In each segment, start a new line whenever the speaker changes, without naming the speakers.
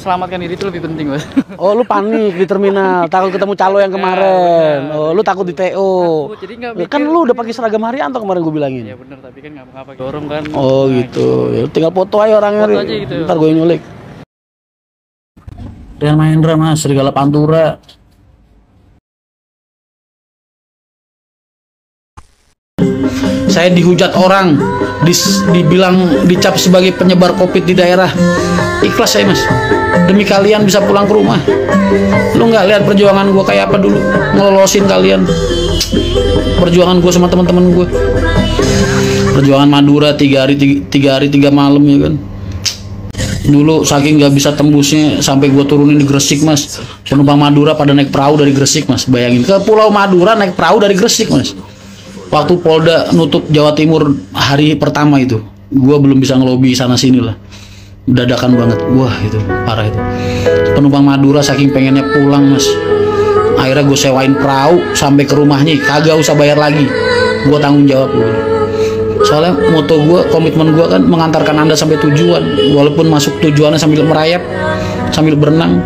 selamatkan diri itu lebih penting, Mas.
Oh, lu panik di terminal, takut ketemu calo yang kemarin. Oh, lu takut di TO.
Jadi nggak mikir.
Kan lu udah pakai seragam Haryanto kemarin gue bilangin.
Ya bener, tapi kan nggak pakai dorong kan.
Oh gitu. Ya, tinggal foto aja orangnya.
Foto aja gitu.
Ntar gue nyulik. Rian Mahendra Mas, Serigala Pantura. Saya dihujat orang, dibilang dicap sebagai penyebar COVID di daerah. Ikhlas saya Mas, demi kalian bisa pulang ke rumah. Lu nggak lihat perjuangan gue kayak apa dulu, ngelolosin kalian. Perjuangan gue sama teman-teman gue. Perjuangan Madura 3 hari 3 malam ya kan. Dulu saking nggak bisa tembusnya sampai gue turunin di Gresik Mas. Penumpang Madura pada naik perahu dari Gresik Mas. Bayangin ke Pulau Madura naik perahu dari Gresik Mas. Waktu Polda nutup Jawa Timur hari pertama itu, gue belum bisa ngelobi sana sini lah. Dadakan banget, wah itu parah itu. Penumpang Madura saking pengennya pulang Mas. Akhirnya gue sewain perahu sampai ke rumahnya, kagak usah bayar lagi. Gue tanggung jawab gue. Soalnya moto gue, komitmen gue kan mengantarkan Anda sampai tujuan. Walaupun masuk tujuannya sambil merayap, sambil berenang.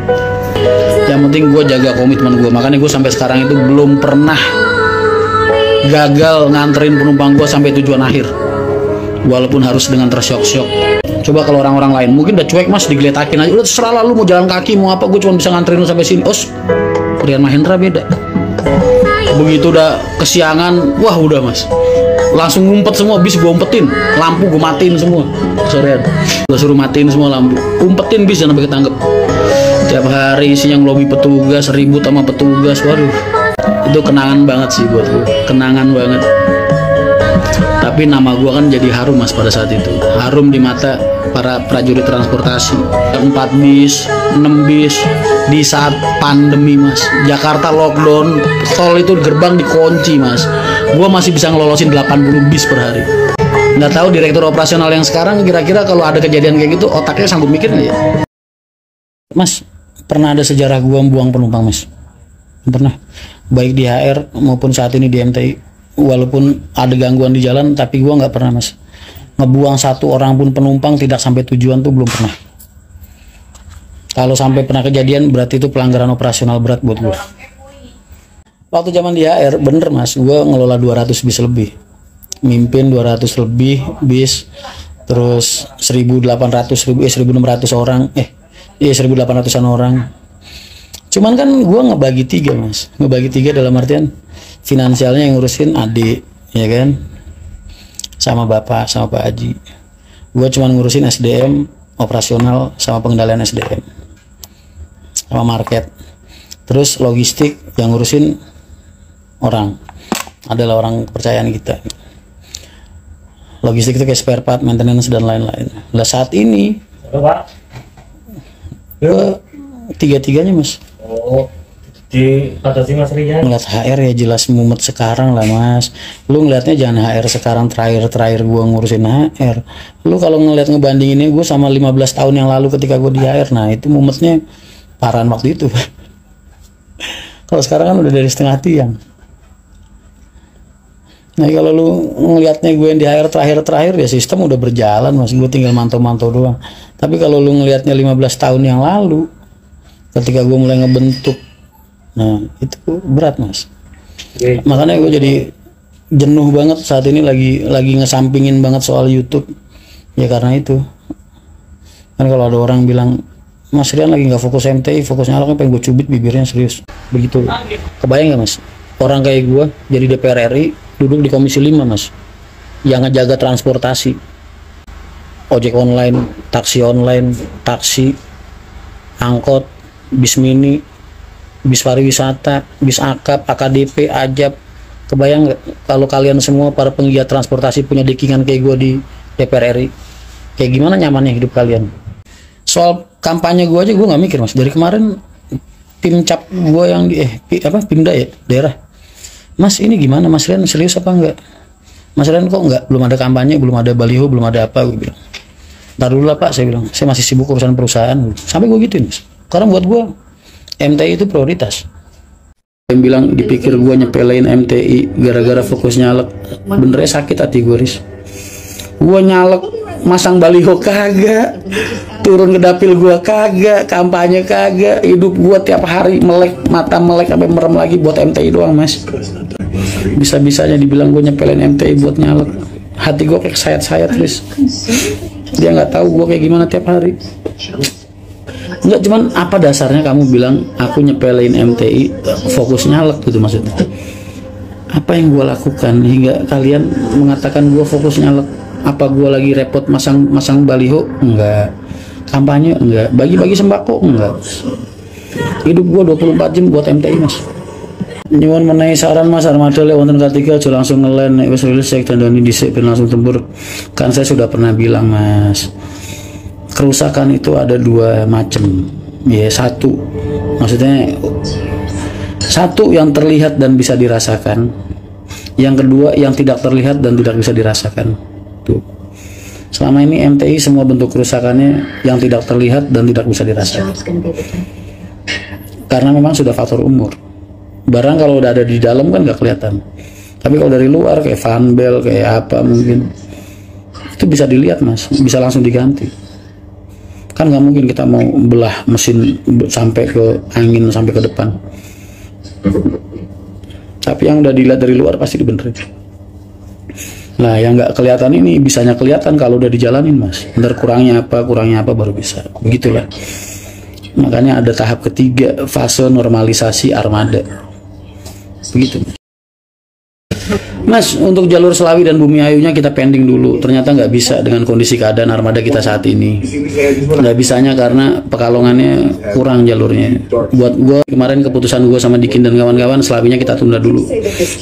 Yang penting gue jaga komitmen gue. Makanya gue sampai sekarang itu belum pernah gagal nganterin penumpang gue sampai tujuan akhir. Walaupun harus dengan tersyok-syok. Coba kalau orang-orang lain mungkin udah cuek Mas, digeletakin aja. Udah terserah lah lu mau jalan kaki, mau apa, gue cuma bisa nganterin lu sampai sini. Os, Rian Mahendra beda. Begitu udah kesiangan, wah udah Mas. Langsung ngumpet semua, bis gue umpetin, lampu gue matiin semua. Sorean, gue suruh matiin semua lampu, umpetin bis jangan sampai ketangkep. Tiap hari isinya ngelobi petugas, ribut sama petugas, waduh. Itu kenangan banget sih buat gue, kenangan banget. Tapi nama gue kan jadi harum Mas pada saat itu, harum di mata para prajurit transportasi. 4 bis, 6 bis di saat pandemi Mas. Jakarta lockdown, tol itu gerbang dikunci Mas. Gue masih bisa ngelolosin 80 bis per hari. Nggak tahu direktur operasional yang sekarang kira-kira kalau ada kejadian kayak gitu otaknya sanggup mikir nggak ya? Mas, pernah ada sejarah gue buang penumpang Mas? Pernah, baik di HR maupun saat ini di MTI. Walaupun ada gangguan di jalan, tapi gue nggak pernah Mas ngebuang satu orang pun penumpang tidak sampai tujuan tuh belum pernah. Kalau sampai pernah kejadian berarti itu pelanggaran operasional berat buat gue. Waktu zaman di HR bener Mas, gue ngelola 200 bis lebih, mimpin 200 lebih bis, terus 1.600 orang, 1.800an orang. Cuman kan gue ngebagi 3 Mas, ngebagi 3 dalam artian finansialnya yang ngurusin adik, ya kan, sama bapak, sama Pak Haji. Gue cuman ngurusin SDM, operasional, sama pengendalian SDM, sama market. Terus logistik yang ngurusin orang, adalah orang kepercayaan kita. Logistik itu kayak spare part, maintenance dan lain-lain. Nah saat ini, gue 3-tiganya Mas.
Oh, dibatasi Mas Rian.
Ngeliat HR ya jelas mumet sekarang lah Mas. Lu ngeliatnya jangan HR sekarang terakhir gua ngurusin HR. Lu kalau ngeliat ngebandinginnya gue sama 15 tahun yang lalu ketika gue di HR, nah itu mumetnya parahan waktu itu. Kalau sekarang kan udah dari setengah tiang. Nah kalau lu ngeliatnya gue yang di HR terakhir ya sistem udah berjalan Mas. Gue tinggal mantau-mantau doang. Tapi kalau lu ngeliatnya 15 tahun yang lalu ketika gue mulai ngebentuk, nah itu berat Mas. Makanya gue jadi jenuh banget saat ini, lagi ngesampingin banget soal YouTube ya karena itu. Kan kalau ada orang bilang Mas Rian lagi nggak fokus MTI, fokusnya nyalok, pengen gue cubit bibirnya serius begitu. Kebayang nggak Mas, orang kayak gue jadi DPR RI duduk di Komisi 5 Mas, yang ngejaga transportasi, ojek online, taksi, angkot, bis mini, bis pariwisata, bis akap, AKDP, ajab. Kebayang nggak kalau kalian semua para penggiat transportasi punya dekingan kayak gue di DPR RI? Kayak gimana nyamannya hidup kalian? Soal kampanye gue aja gue nggak mikir Mas. Dari kemarin tim cap gue yang di Pimda ya daerah, Mas ini gimana Mas Rian, serius apa enggak? Mas Rian kok enggak, belum ada kampanye, belum ada baliho, belum ada apa? Gue bilang, ntar dulu lah Pak, saya bilang, saya masih sibuk urusan perusahaan. Sampai gue gituin Mas. Karena buat gue MTI itu prioritas. Yang bilang dipikir gue nyepelein MTI gara-gara fokus nyalek, benernya sakit hati gue Riz. Gue nyalek masang baliho kagak, turun ke dapil gua kagak, kampanye kagak, hidup gua tiap hari melek, mata melek sampai merem lagi buat MTI doang, Mas. Bisa-bisanya dibilang gua nyepelin MTI buat nyalek. Hati gua kayak sayat-sayat, Tris. Dia nggak tahu gua kayak gimana tiap hari. Enggak, cuman apa dasarnya kamu bilang aku nyepelin MTI fokus nyalek gitu maksudnya? Apa yang gua lakukan hingga kalian mengatakan gua fokus nyalek? Apa gua lagi repot masang baliho? Enggak. Kampanye? Enggak. Bagi-bagi sembako? Enggak. Hidup gua 24 jam buat MTI, Mas. Nyuwun menehi saran Mas, armada lek wonten K3 aja langsung ngelen, nek wis rilis cek dandani dhisik ben langsung tempur. Kan saya sudah pernah bilang, Mas. Kerusakan itu ada dua macam. Ya, satu. Maksudnya satu yang terlihat dan bisa dirasakan. Yang kedua yang tidak terlihat dan tidak bisa dirasakan. Tuh. Selama ini MTI semua bentuk kerusakannya yang tidak terlihat dan tidak bisa dirasakan. Karena memang sudah faktor umur. Barang kalau udah ada di dalam kan nggak kelihatan. Tapi kalau dari luar kayak fanbel, kayak apa mungkin itu bisa dilihat, Mas. Bisa langsung diganti. Kan nggak mungkin kita mau belah mesin sampai ke angin sampai ke depan. Tapi yang udah dilihat dari luar pasti dibenerin. Nah, yang nggak kelihatan ini bisanya kelihatan kalau udah dijalanin, Mas. Ntar kurangnya apa baru bisa. Begitulah. Makanya ada tahap ketiga, fase normalisasi armada. Begitu. Mas, untuk jalur Selawi dan Bumi Ayunya kita pending dulu. Ternyata nggak bisa dengan kondisi keadaan armada kita saat ini. Nggak bisanya karena Pekalongannya kurang jalurnya. Buat gue kemarin keputusan gue sama Dikin dan kawan-kawan, Selawinya kita tunda dulu.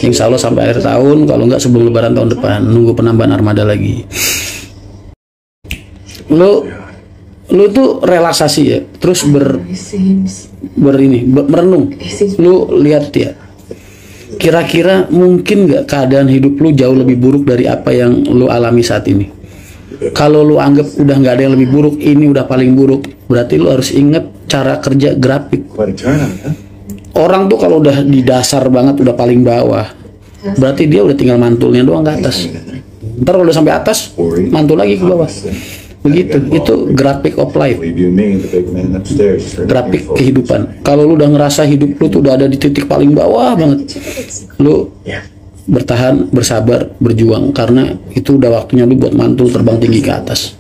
Insya Allah sampai akhir tahun, kalau nggak sebelum Lebaran tahun depan. Nunggu penambahan armada lagi. Lu tuh relaksasi ya, terus merenung. Lu lihat ya. Kira-kira mungkin nggak keadaan hidup lu jauh lebih buruk dari apa yang lu alami saat ini? Kalau lu anggap udah nggak ada yang lebih buruk, ini udah paling buruk, berarti lu harus inget cara kerja grafik. Orang tuh kalau udah di dasar banget, udah paling bawah, berarti dia udah tinggal mantulnya doang ke atas. Ntar kalau udah sampai atas, mantul lagi ke bawah. Begitu, itu grafik of life, grafik kehidupan. Kalau lu udah ngerasa hidup lu tuh udah ada di titik paling bawah banget, lu bertahan, bersabar, berjuang, karena itu udah waktunya lu buat mantul terbang tinggi ke atas.